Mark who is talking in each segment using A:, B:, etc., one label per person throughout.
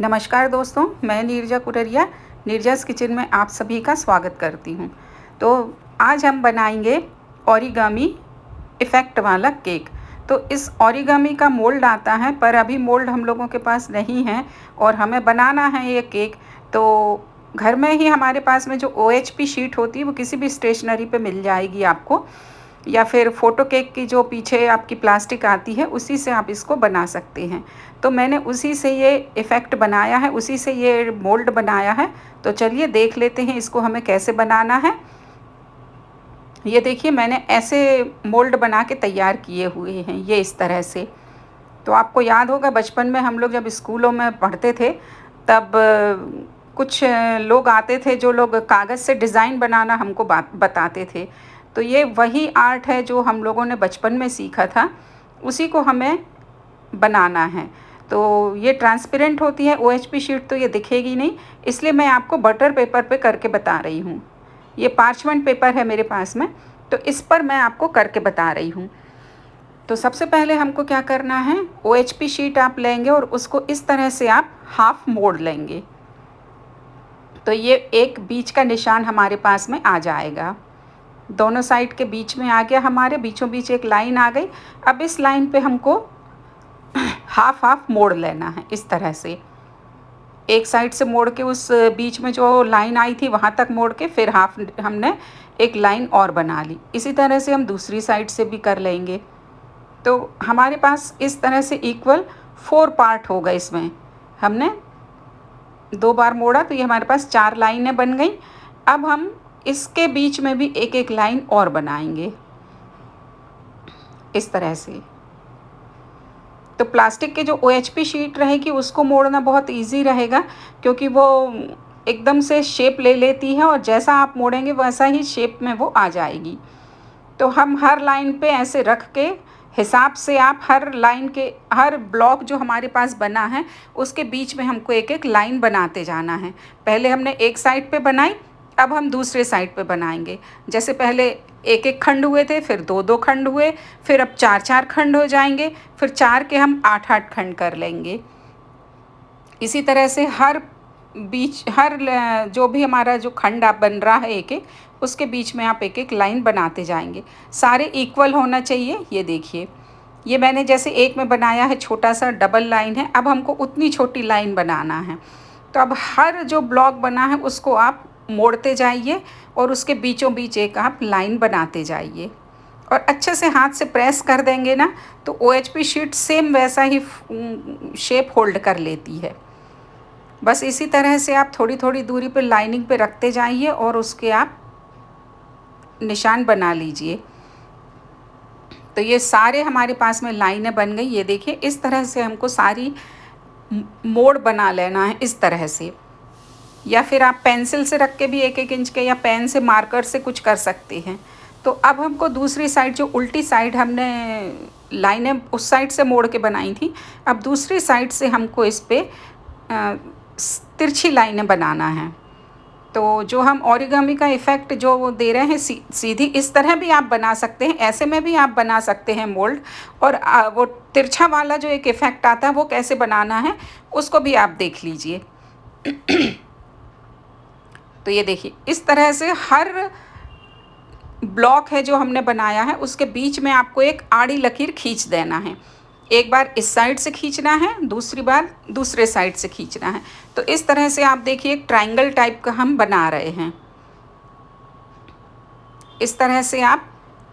A: नमस्कार दोस्तों, मैं नीरजा कुररिया नीरजास किचन में आप सभी का स्वागत करती हूँ। तो आज हम बनाएंगे ओरिगामी इफ़ेक्ट वाला केक। तो इस ओरिगामी का मोल्ड आता है, पर अभी मोल्ड हम लोगों के पास नहीं है और हमें बनाना है ये केक। तो घर में ही हमारे पास में जो OHP शीट होती है वो किसी भी स्टेशनरी पे मिल जाएगी आपको, या फिर फ़ोटो केक की जो पीछे आपकी प्लास्टिक आती है उसी से आप इसको बना सकते हैं। तो मैंने उसी से ये इफ़ेक्ट बनाया है, उसी से ये मोल्ड बनाया है। तो चलिए देख लेते हैं इसको हमें कैसे बनाना है। ये देखिए, मैंने ऐसे मोल्ड बना के तैयार किए हुए हैं, ये इस तरह से। तो आपको याद होगा बचपन में हम लोग जब स्कूलों में पढ़ते थे तब कुछ लोग आते थे जो लोग कागज़ से डिज़ाइन बनाना हमको बताते थे। तो ये वही आर्ट है जो हम लोगों ने बचपन में सीखा था, उसी को हमें बनाना है। तो ये ट्रांसपेरेंट होती है OHP शीट, तो ये दिखेगी नहीं, इसलिए मैं आपको बटर पेपर पे करके बता रही हूँ। ये पार्चमेंट पेपर है मेरे पास में, तो इस पर मैं आपको करके बता रही हूँ। तो सबसे पहले हमको क्या करना है, OHP शीट आप लेंगे और उसको इस तरह से आप हाफ मोड़ लेंगे। तो ये एक बीच का निशान हमारे पास में आ जाएगा, दोनों साइड के बीच में आ गया, हमारे बीचों बीच एक लाइन आ गई। अब इस लाइन पे हमको हाफ हाफ मोड़ लेना है, इस तरह से एक साइड से मोड़ के उस बीच में जो लाइन आई थी वहाँ तक मोड़ के फिर हाफ हमने एक लाइन और बना ली। इसी तरह से हम दूसरी साइड से भी कर लेंगे। तो हमारे पास इस तरह से इक्वल 4 पार्ट हो गए। इसमें हमने 2 बार मोड़ा तो ये हमारे पास 4 लाइनें बन गई। अब हम इसके बीच में भी एक एक लाइन और बनाएंगे इस तरह से। तो प्लास्टिक के जो OHP शीट रहेगी उसको मोड़ना बहुत इजी रहेगा, क्योंकि वो एकदम से शेप ले लेती है और जैसा आप मोड़ेंगे वैसा ही शेप में वो आ जाएगी। तो हम हर लाइन पे ऐसे रख के हिसाब से आप हर लाइन के हर ब्लॉक जो हमारे पास बना है उसके बीच में हमको एक एक लाइन बनाते जाना है। पहले हमने एक साइड पे बनाई, अब हम दूसरे साइड पे बनाएंगे। जैसे पहले एक एक खंड हुए थे, फिर 2-2 खंड हुए, फिर अब 4-4 खंड हो जाएंगे, फिर 4 के हम 8-8 खंड कर लेंगे। इसी तरह से हर जो भी हमारा जो खंड आप बन रहा है एक एक, उसके बीच में आप एक एक लाइन बनाते जाएंगे। सारे इक्वल होना चाहिए। ये देखिए, ये मैंने जैसे एक में बनाया है छोटा सा डबल लाइन है, अब हमको उतनी छोटी लाइन बनाना है। तो अब हर जो ब्लॉक बना है उसको आप मोड़ते जाइए और उसके बीचों बीच एक आप लाइन बनाते जाइए और अच्छे से हाथ से प्रेस कर देंगे ना, तो OHP शीट सेम वैसा ही शेप होल्ड कर लेती है। बस इसी तरह से आप थोड़ी थोड़ी दूरी पर लाइनिंग पे रखते जाइए और उसके आप निशान बना लीजिए। तो ये सारे हमारे पास में लाइनें बन गई। ये देखिए, इस तरह से हमको सारी मोड़ बना लेना है इस तरह से, या फिर आप पेंसिल से रख के भी 1-1 इंच के या पेन से मार्कर से कुछ कर सकते हैं। तो अब हमको दूसरी साइड, जो उल्टी साइड हमने लाइनें उस साइड से मोड़ के बनाई थी, अब दूसरी साइड से हमको इस पर तिरछी लाइनें बनाना है। तो जो हम ओरिगामी का इफ़ेक्ट जो वो दे रहे हैं, सीधी इस तरह भी आप बना सकते हैं, ऐसे में भी आप बना सकते हैं मोल्ड। और वो तिरछा वाला जो एक इफ़ेक्ट आता है वो कैसे बनाना है उसको भी आप देख लीजिए। तो ये देखिए, इस तरह से हर ब्लॉक है जो हमने बनाया है उसके बीच में आपको एक आड़ी लकीर खींच देना है। एक बार इस साइड से खींचना है, दूसरी बार दूसरे साइड से खींचना है। तो इस तरह से आप देखिए, एक ट्रायंगल टाइप का हम बना रहे हैं। इस तरह से आप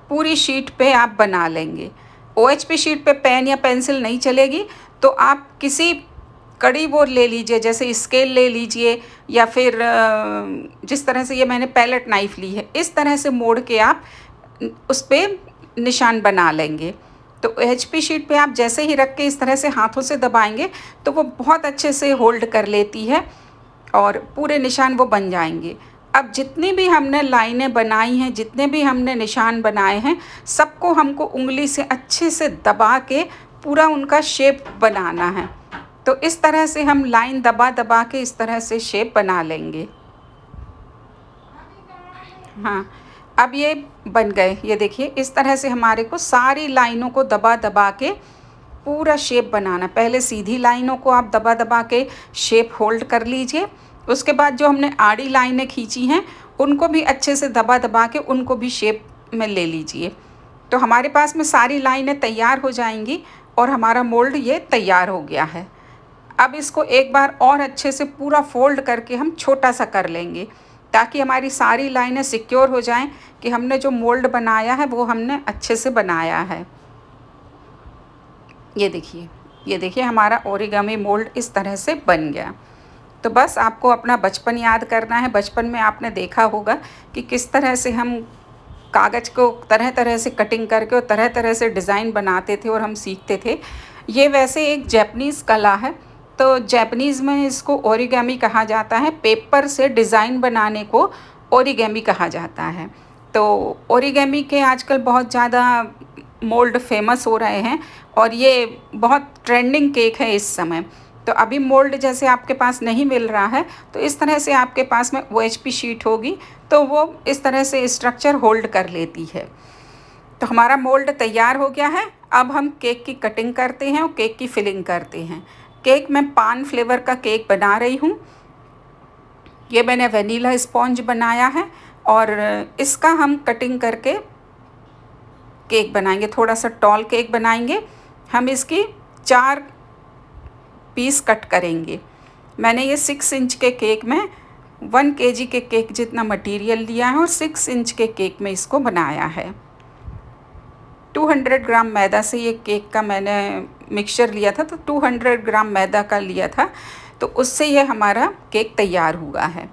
A: पूरी शीट पे आप बना लेंगे। OHP शीट पे पेन या पेंसिल नहीं चलेगी, तो आप किसी कड़ी वो ले लीजिए, जैसे स्केल ले लीजिए, या फिर जिस तरह से ये मैंने पैलेट नाइफ़ ली है, इस तरह से मोड़ के आप उस पर निशान बना लेंगे। तो OHP शीट पे आप जैसे ही रख के इस तरह से हाथों से दबाएंगे तो वो बहुत अच्छे से होल्ड कर लेती है और पूरे निशान वो बन जाएंगे। अब जितनी भी हमने लाइनें बनाई हैं, जितने भी हमने निशान बनाए हैं, सबको हमको उंगली से अच्छे से दबा के पूरा उनका शेप बनाना है। तो इस तरह से हम लाइन दबा दबा के इस तरह से शेप बना लेंगे। हाँ, अब ये बन गए। ये देखिए, इस तरह से हमारे को सारी लाइनों को दबा दबा के पूरा शेप बनाना। पहले सीधी लाइनों को आप दबा दबा के शेप होल्ड कर लीजिए। उसके बाद जो हमने आड़ी लाइनें खींची हैं उनको भी अच्छे से दबा दबा के उनको भी शेप में ले लीजिए। तो हमारे पास में सारी लाइनें तैयार हो जाएंगी और हमारा मोल्ड ये तैयार हो गया है। अब इसको एक बार और अच्छे से पूरा फोल्ड करके हम छोटा सा कर लेंगे ताकि हमारी सारी लाइनें सिक्योर हो जाएं कि हमने जो मोल्ड बनाया है वो हमने अच्छे से बनाया है। ये देखिए हमारा ओरिगामी मोल्ड इस तरह से बन गया। तो बस आपको अपना बचपन याद करना है। बचपन में आपने देखा होगा कि किस तरह से हम कागज़ को तरह तरह से कटिंग करके और तरह तरह से डिज़ाइन बनाते थे और हम सीखते थे। ये वैसे एक जैपनीज़ कला है। तो जैपनीज़ में इसको ओरिगामी कहा जाता है। पेपर से डिज़ाइन बनाने को ओरिगामी कहा जाता है। तो ओरिगामी के आजकल बहुत ज़्यादा मोल्ड फेमस हो रहे हैं और ये बहुत ट्रेंडिंग केक है इस समय। तो अभी मोल्ड जैसे आपके पास नहीं मिल रहा है तो इस तरह से आपके पास में OHP शीट होगी तो वो इस तरह से स्ट्रक्चर होल्ड कर लेती है। तो हमारा मोल्ड तैयार हो गया है। अब हम केक की कटिंग करते हैं और केक की फिलिंग करते हैं। केक मैं पान फ्लेवर का केक बना रही हूँ। ये मैंने वनीला स्पॉन्ज बनाया है और इसका हम कटिंग करके केक बनाएंगे। थोड़ा सा टॉल केक बनाएंगे। हम इसकी 4 पीस कट करेंगे। मैंने ये 6 इंच के केक में 1 kg के केक जितना मटेरियल लिया है और 6 इंच के केक में इसको बनाया है। 200 ग्राम मैदा से ये केक का मैंने मिक्सचर लिया था। तो 200 ग्राम मैदा का लिया था तो उससे ये हमारा केक तैयार हुआ है।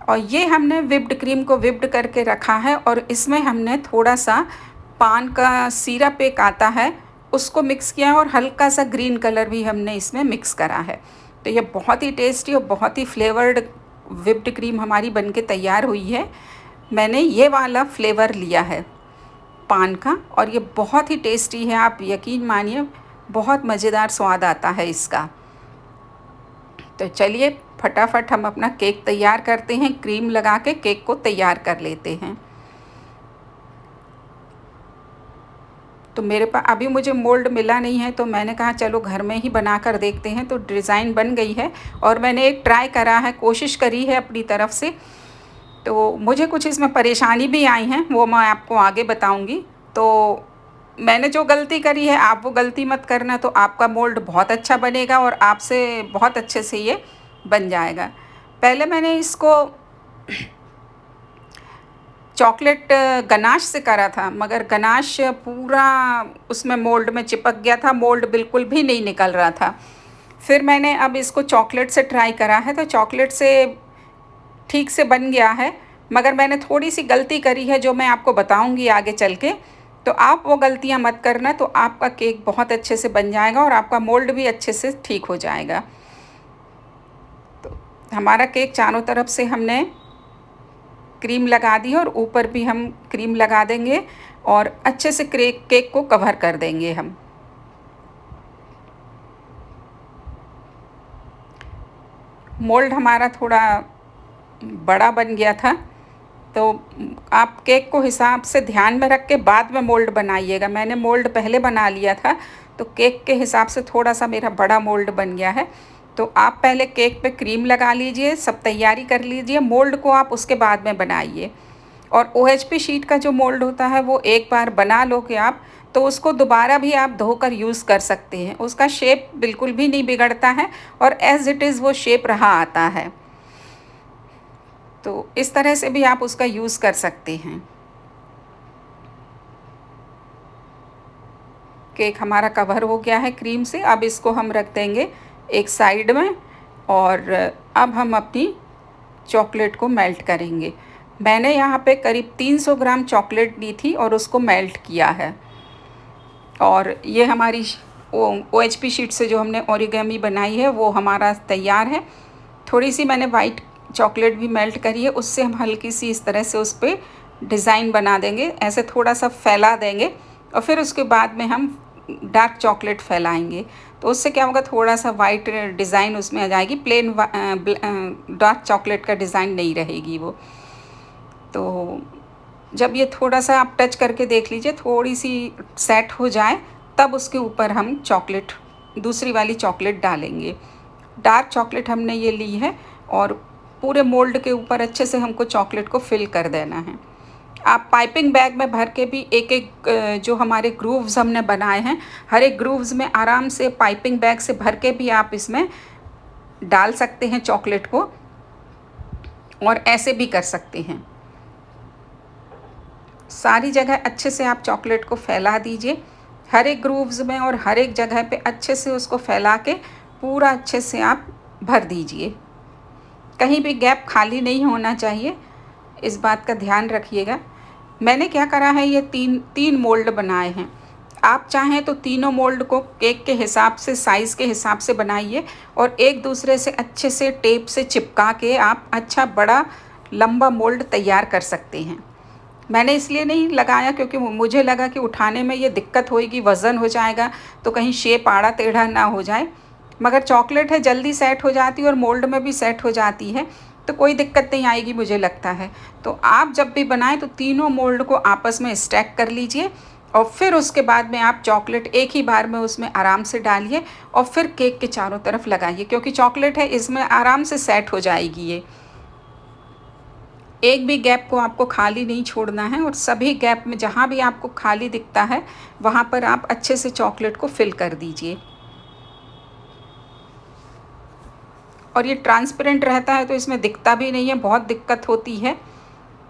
A: और ये हमने व्हिप्ड क्रीम को व्हिप्ड करके रखा है और इसमें हमने थोड़ा सा पान का सिरप एक आता है उसको मिक्स किया है और हल्का सा ग्रीन कलर भी हमने इसमें मिक्स करा है। तो ये बहुत ही टेस्टी और बहुत ही फ्लेवर्ड व्हिप्ड क्रीम हमारी बनके तैयार हुई है। मैंने ये वाला फ्लेवर लिया है पान का और ये बहुत ही टेस्टी है। आप यकीन मानिए बहुत मज़ेदार स्वाद आता है इसका। तो चलिए फटाफट हम अपना केक तैयार करते हैं। क्रीम लगा के केक को तैयार कर लेते हैं। तो मेरे पास अभी मुझे मोल्ड मिला नहीं है तो मैंने कहा चलो घर में ही बना कर देखते हैं। तो डिज़ाइन बन गई है और मैंने एक ट्राई करा है, कोशिश करी है अपनी तरफ से। तो मुझे कुछ इसमें परेशानी भी आई हैं वो मैं आपको आगे बताऊंगी। तो मैंने जो गलती करी है आप वो गलती मत करना। तो आपका मोल्ड बहुत अच्छा बनेगा और आपसे बहुत अच्छे से ये बन जाएगा। पहले मैंने इसको चॉकलेट गनाश से करा था मगर गनाश पूरा उसमें मोल्ड में चिपक गया था। मोल्ड बिल्कुल भी नहीं निकल रहा था। फिर मैंने अब इसको चॉकलेट से ट्राई करा है तो चॉकलेट से ठीक से बन गया है। मगर मैंने थोड़ी सी गलती करी है जो मैं आपको बताऊंगी आगे चल के। तो आप वो गलतियां मत करना तो आपका केक बहुत अच्छे से बन जाएगा और आपका मोल्ड भी अच्छे से ठीक हो जाएगा। तो हमारा केक चारों तरफ से हमने क्रीम लगा दी और ऊपर भी हम क्रीम लगा देंगे और अच्छे से केक को कवर कर देंगे हम। मोल्ड हमारा थोड़ा बड़ा बन गया था तो आप केक को हिसाब से ध्यान में रख के बाद में मोल्ड बनाइएगा। मैंने मोल्ड पहले बना लिया था तो केक के हिसाब से थोड़ा सा मेरा बड़ा मोल्ड बन गया है। तो आप पहले केक पे क्रीम लगा लीजिए, सब तैयारी कर लीजिए। मोल्ड को आप उसके बाद में बनाइए। और OHP शीट का जो मोल्ड होता है वो एक बार बना लोगे आप तो उसको दोबारा भी आप धोकर यूज़ कर सकते हैं। उसका शेप बिल्कुल भी नहीं बिगड़ता है और एज़ इट इज़ वो शेप रहा आता है। तो इस तरह से भी आप उसका यूज़ कर सकते हैं। केक हमारा कवर हो गया है क्रीम से। अब इसको हम रख देंगे एक साइड में और अब हम अपनी चॉकलेट को मेल्ट करेंगे। मैंने यहाँ पे करीब 300 ग्राम चॉकलेट ली थी और उसको मेल्ट किया है। और ये हमारी OHP शीट से जो हमने ओरिगामी बनाई है वो हमारा तैयार है। थोड़ी सी मैंने वाइट चॉकलेट भी मेल्ट करी है, उससे हम हल्की सी इस तरह से उस पर डिज़ाइन बना देंगे। ऐसे थोड़ा सा फैला देंगे और फिर उसके बाद में हम डार्क चॉकलेट फैलाएंगे तो उससे क्या होगा, थोड़ा सा वाइट डिज़ाइन उसमें आ जाएगी। प्लेन डार्क चॉकलेट का डिज़ाइन नहीं रहेगी वो। तो जब ये थोड़ा सा आप टच करके देख लीजिए, थोड़ी सी सेट हो जाए तब उसके ऊपर हम चॉकलेट, दूसरी वाली चॉकलेट डालेंगे। डार्क चॉकलेट हमने ये ली है और पूरे मोल्ड के ऊपर अच्छे से हमको चॉकलेट को फिल कर देना है। आप पाइपिंग बैग में भर के भी एक एक जो हमारे ग्रूव्स हमने बनाए हैं, हर एक ग्रूव्स में आराम से पाइपिंग बैग से भर के भी आप इसमें डाल सकते हैं चॉकलेट को, और ऐसे भी कर सकते हैं। सारी जगह अच्छे से आप चॉकलेट को फैला दीजिए, हर एक ग्रूव्स में और हर एक जगह पे अच्छे से उसको फैला के पूरा अच्छे से आप भर दीजिए। कहीं भी गैप खाली नहीं होना चाहिए, इस बात का ध्यान रखिएगा। मैंने क्या करा है, ये तीन मोल्ड बनाए हैं। आप चाहें तो तीनों मोल्ड को केक के हिसाब से, साइज़ के हिसाब से बनाइए और एक दूसरे से अच्छे से टेप से चिपका के आप अच्छा बड़ा लंबा मोल्ड तैयार कर सकते हैं। मैंने इसलिए नहीं लगाया क्योंकि मुझे लगा कि उठाने में ये दिक्कत होएगी, वज़न हो जाएगा तो कहीं शेप आड़ा टेढ़ा ना हो जाए। मगर चॉकलेट है, जल्दी सेट हो जाती है और मोल्ड में भी सेट हो जाती है, तो कोई दिक्कत नहीं आएगी मुझे लगता है। तो आप जब भी बनाएं तो तीनों मोल्ड को आपस में स्टैक कर लीजिए और फिर उसके बाद में आप चॉकलेट एक ही बार में उसमें आराम से डालिए और फिर केक के चारों तरफ लगाइए, क्योंकि चॉकलेट है इसमें आराम से सेट हो जाएगी ये। एक भी गैप को आपको खाली नहीं छोड़ना है और सभी गैप में जहाँ भी आपको खाली दिखता है वहाँ पर आप अच्छे से चॉकलेट को फिल कर दीजिए। और ये ट्रांसपेरेंट रहता है तो इसमें दिखता भी नहीं है, बहुत दिक्कत होती है।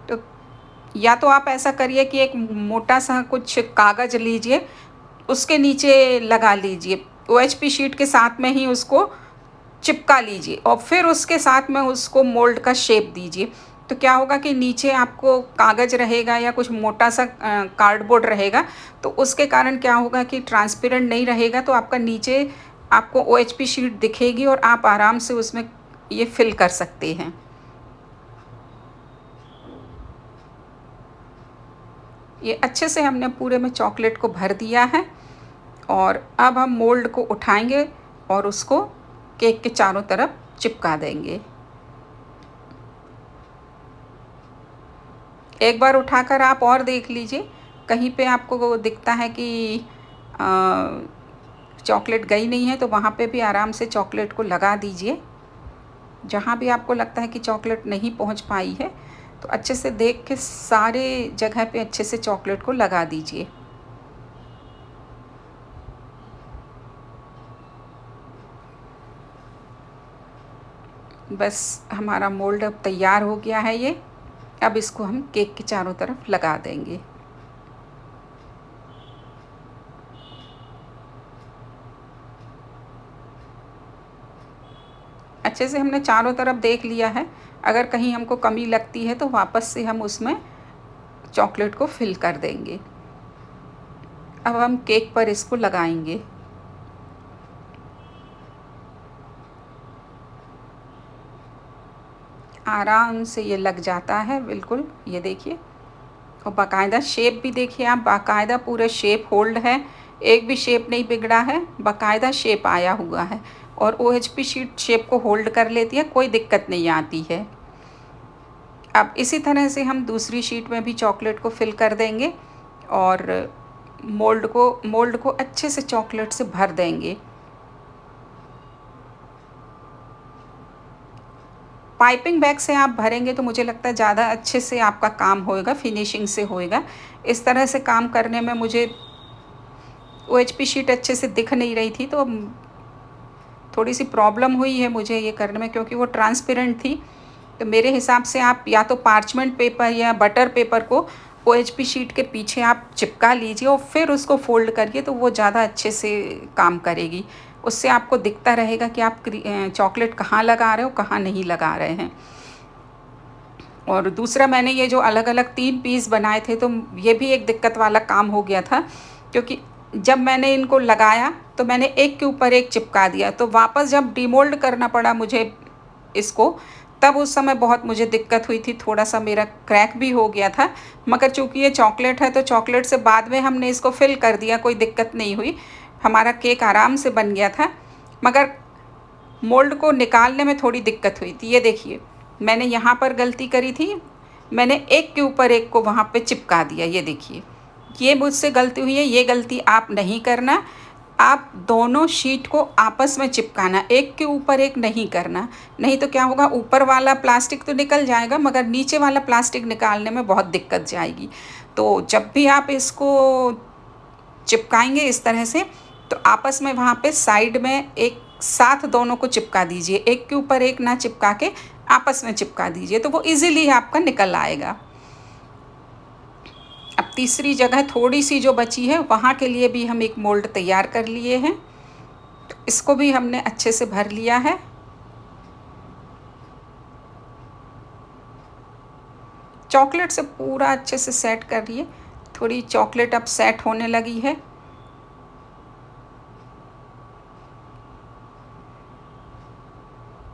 A: तो या तो आप ऐसा करिए कि एक मोटा सा कुछ कागज़ लीजिए, उसके नीचे लगा लीजिए, OHP शीट के साथ में ही उसको चिपका लीजिए और फिर उसके साथ में उसको मोल्ड का शेप दीजिए। तो क्या होगा कि नीचे आपको कागज़ रहेगा या कुछ मोटा सा कार्डबोर्ड रहेगा, तो उसके कारण क्या होगा कि ट्रांसपेरेंट नहीं रहेगा, तो आपका नीचे आपको OHP शीट दिखेगी और आप आराम से उसमें ये फिल कर सकते हैं। ये अच्छे से हमने पूरे में चॉकलेट को भर दिया है और अब हम मोल्ड को उठाएंगे और उसको केक के चारों तरफ चिपका देंगे। एक बार उठाकर आप और देख लीजिए, कहीं पे आपको दिखता है कि चॉकलेट गई नहीं है तो वहाँ पे भी आराम से चॉकलेट को लगा दीजिए। जहाँ भी आपको लगता है कि चॉकलेट नहीं पहुँच पाई है तो अच्छे से देख के सारे जगह पे अच्छे से चॉकलेट को लगा दीजिए। बस हमारा मोल्ड अब तैयार हो गया है ये। अब इसको हम केक के चारों तरफ लगा देंगे। अच्छे से हमने चारों तरफ देख लिया है। अगर कहीं हमको कमी लगती है तो वापस से हम उसमें चॉकलेट को फिल कर देंगे। अब हम केक पर इसको लगाएंगे। आराम से ये लग जाता है बिल्कुल, ये देखिए। और बाकायदा शेप भी देखिए आप, बाकायदा पूरा शेप होल्ड है, एक भी शेप नहीं बिगड़ा है, बाकायदा शेप आया हुआ है। और OHP शीट शेप को होल्ड कर लेती है, कोई दिक्कत नहीं आती है। अब इसी तरह से हम दूसरी शीट में भी चॉकलेट को फिल कर देंगे और मोल्ड को अच्छे से चॉकलेट से भर देंगे। पाइपिंग बैग से आप भरेंगे तो मुझे लगता है ज़्यादा अच्छे से आपका काम होएगा, फिनिशिंग से होएगा। इस तरह से काम करने में मुझे OHP शीट अच्छे से दिख नहीं रही थी तो थोड़ी सी प्रॉब्लम हुई है मुझे ये करने में, क्योंकि वो ट्रांसपेरेंट थी। तो मेरे हिसाब से आप या तो पार्चमेंट पेपर या बटर पेपर को OHP शीट के पीछे आप चिपका लीजिए और फिर उसको फोल्ड करिए, तो वो ज़्यादा अच्छे से काम करेगी। उससे आपको दिखता रहेगा कि आप चॉकलेट कहाँ लगा रहे हो, कहाँ नहीं लगा रहे हैं। और दूसरा, मैंने ये जो अलग अलग 3 पीस बनाए थे तो ये भी एक दिक्कत वाला काम हो गया था, क्योंकि जब मैंने इनको लगाया तो मैंने एक के ऊपर एक चिपका दिया, तो वापस जब डीमोल्ड करना पड़ा मुझे इसको, तब उस समय बहुत मुझे दिक्कत हुई थी, थोड़ा सा मेरा क्रैक भी हो गया था। मगर चूँकि ये चॉकलेट है तो चॉकलेट से बाद में हमने इसको फिल कर दिया, कोई दिक्कत नहीं हुई, हमारा केक आराम से बन गया था। मगर मोल्ड को निकालने में थोड़ी दिक्कत हुई थी। ये देखिए, मैंने यहाँ पर गलती करी थी, मैंने एक के ऊपर एक को वहाँ पे चिपका दिया, ये देखिए। ये मुझसे गलती हुई है, ये गलती आप नहीं करना। आप दोनों शीट को आपस में चिपकाना, एक के ऊपर एक नहीं करना, नहीं तो क्या होगा, ऊपर वाला प्लास्टिक तो निकल जाएगा मगर नीचे वाला प्लास्टिक निकालने में बहुत दिक्कत जाएगी। तो जब भी आप इसको चिपकाएंगे इस तरह से, तो आपस में वहाँ पे साइड में एक साथ दोनों को चिपका दीजिए, एक के ऊपर एक ना चिपका के आपस में चिपका दीजिए, तो वो इजीली आपका निकल आएगा। अब तीसरी जगह थोड़ी सी जो बची है वहाँ के लिए भी हम एक मोल्ड तैयार कर लिए हैं, तो इसको भी हमने अच्छे से भर लिया है। चॉकलेट से पूरा अच्छे से सेट कर लिए, थोड़ी चॉकलेट अब सेट होने लगी है।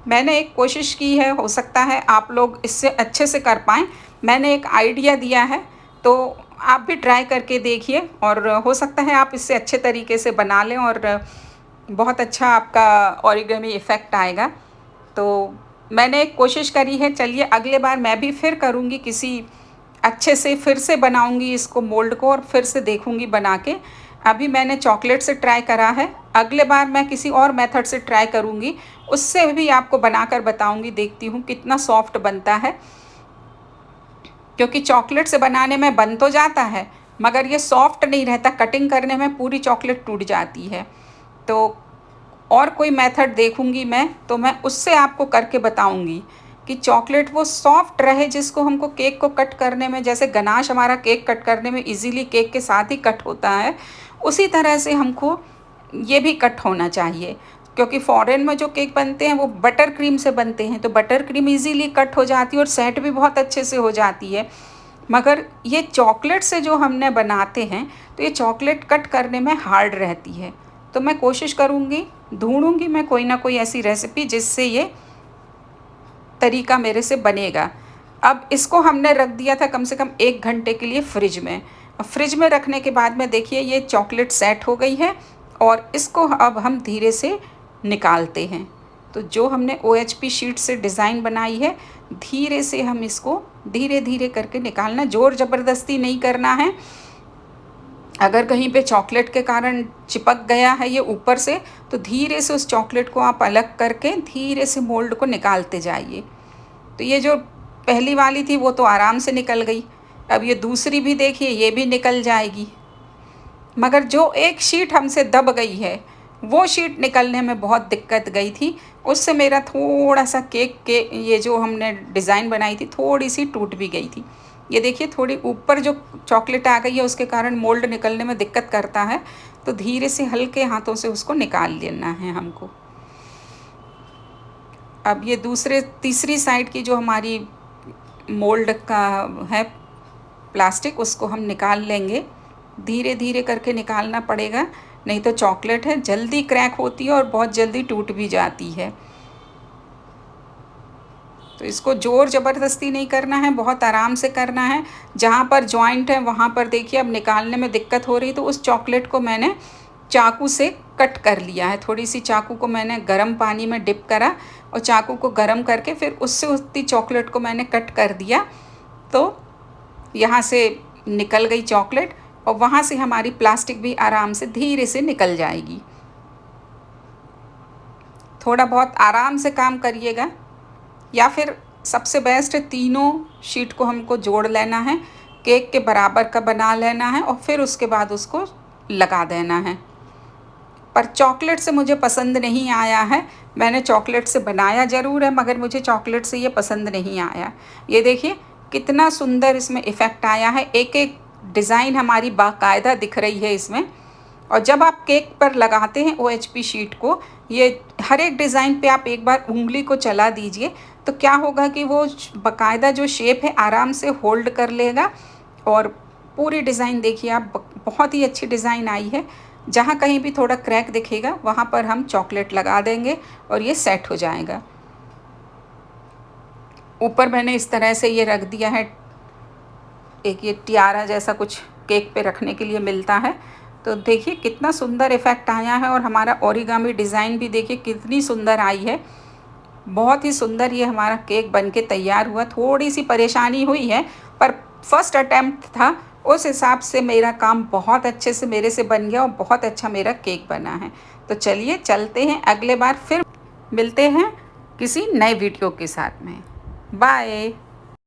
A: मैंने एक कोशिश की है, हो सकता है आप लोग इससे अच्छे से कर पाएँ। मैंने एक आइडिया दिया है, तो आप भी ट्राई करके देखिए और हो सकता है आप इससे अच्छे तरीके से बना लें और बहुत अच्छा आपका ओरिगामी इफ़ेक्ट आएगा। तो मैंने एक कोशिश करी है, चलिए अगले बार मैं भी फिर करूँगी, किसी अच्छे से फिर से बनाऊँगी इसको मोल्ड को और फिर से देखूँगी बना के। अभी मैंने चॉकलेट से ट्राई करा है, अगले बार मैं किसी और मेथड से ट्राई करूँगी, उससे भी आपको बनाकर बताऊँगी, देखती हूँ कितना सॉफ्ट बनता है। क्योंकि चॉकलेट से बनाने में बन तो जाता है मगर ये सॉफ्ट नहीं रहता, कटिंग करने में पूरी चॉकलेट टूट जाती है। तो और कोई मेथड देखूँगी मैं, तो मैं उससे आपको करके बताऊँगी कि चॉकलेट वो सॉफ्ट रहे, जिसको हमको केक को कट करने में, जैसे गनाश हमारा केक कट करने में इजीली केक के साथ ही कट होता है, उसी तरह से हमको ये भी कट होना चाहिए। क्योंकि फ़ॉरेन में जो केक बनते हैं वो बटर क्रीम से बनते हैं, तो बटर क्रीम इजीली कट हो जाती है और सेट भी बहुत अच्छे से हो जाती है। मगर ये चॉकलेट से जो हमने बनाते हैं, तो ये चॉकलेट कट करने में हार्ड रहती है। तो मैं कोशिश करूँगी, ढूँढूँगी मैं कोई ना कोई ऐसी रेसिपी जिससे ये तरीका मेरे से बनेगा। अब इसको हमने रख दिया था कम से कम 1 घंटे के लिए फ्रिज में। फ्रिज में रखने के बाद में देखिए ये चॉकलेट सेट हो गई है और इसको अब हम धीरे से निकालते हैं। तो जो हमने OHP शीट से डिज़ाइन बनाई है, धीरे से हम इसको धीरे धीरे करके निकालना, ज़ोर ज़बरदस्ती नहीं करना है। अगर कहीं पे चॉकलेट के कारण चिपक गया है ये ऊपर से, तो धीरे से उस चॉकलेट को आप अलग करके धीरे से मोल्ड को निकालते जाइए। तो ये जो पहली वाली थी वो तो आराम से निकल गई, अब ये दूसरी भी देखिए ये भी निकल जाएगी। मगर जो एक शीट हमसे दब गई है, वो शीट निकलने में बहुत दिक्कत गई थी, उससे मेरा थोड़ा सा केक के ये जो हमने डिज़ाइन बनाई थी थोड़ी सी टूट भी गई थी। ये देखिए थोड़ी ऊपर जो चॉकलेट आ गई है उसके कारण मोल्ड निकलने में दिक्कत करता है, तो धीरे से हल्के हाथों से उसको निकाल लेना है हमको। अब ये तीसरी साइड की जो हमारी मोल्ड का है प्लास्टिक, उसको हम निकाल लेंगे। धीरे धीरे करके निकालना पड़ेगा, नहीं तो चॉकलेट है जल्दी क्रैक होती है और बहुत जल्दी टूट भी जाती है। तो इसको ज़ोर ज़बरदस्ती नहीं करना है, बहुत आराम से करना है। जहाँ पर जॉइंट है वहाँ पर देखिए अब निकालने में दिक्कत हो रही, तो उस चॉकलेट को मैंने चाकू से कट कर लिया है। थोड़ी सी चाकू को मैंने गर्म पानी में डिप करा और चाकू को गर्म करके फिर उससे उतनी चॉकलेट को मैंने कट कर दिया, तो यहाँ से निकल गई चॉकलेट और वहाँ से हमारी प्लास्टिक भी आराम से धीरे से निकल जाएगी। थोड़ा बहुत आराम से काम करिएगा, या फिर सबसे बेस्ट है तीनों शीट को हमको जोड़ लेना है, केक के बराबर का बना लेना है और फिर उसके बाद उसको लगा देना है। पर चॉकलेट से मुझे पसंद नहीं आया है, मैंने चॉकलेट से बनाया ज़रूर है मगर मुझे चॉकलेट से ये पसंद नहीं आया। ये देखिए कितना सुंदर इसमें इफ़ेक्ट आया है, एक एक डिज़ाइन हमारी बाकायदा दिख रही है इसमें। और जब आप केक पर लगाते हैं OHP शीट को, ये हर एक डिज़ाइन पे आप एक बार उंगली को चला दीजिए, तो क्या होगा कि वो बाकायदा जो शेप है आराम से होल्ड कर लेगा। और पूरी डिज़ाइन देखिए आप, बहुत ही अच्छी डिज़ाइन आई है। जहाँ कहीं भी थोड़ा क्रैक दिखेगा वहाँ पर हम चॉकलेट लगा देंगे और ये सेट हो जाएगा। ऊपर मैंने इस तरह से ये रख दिया है, एक ये टियारा जैसा कुछ केक पे रखने के लिए मिलता है। तो देखिए कितना सुंदर इफ़ेक्ट आया है और हमारा ओरिगामी डिज़ाइन भी देखिए कितनी सुंदर आई है। बहुत ही सुंदर ये हमारा केक बनके तैयार हुआ। थोड़ी सी परेशानी हुई है पर फर्स्ट अटैम्प्ट था उस हिसाब से मेरा काम बहुत अच्छे से मेरे से बन गया और बहुत अच्छा मेरा केक बना है। तो चलिए चलते हैं, अगले बार फिर मिलते हैं किसी नए वीडियो के साथ में। बाय।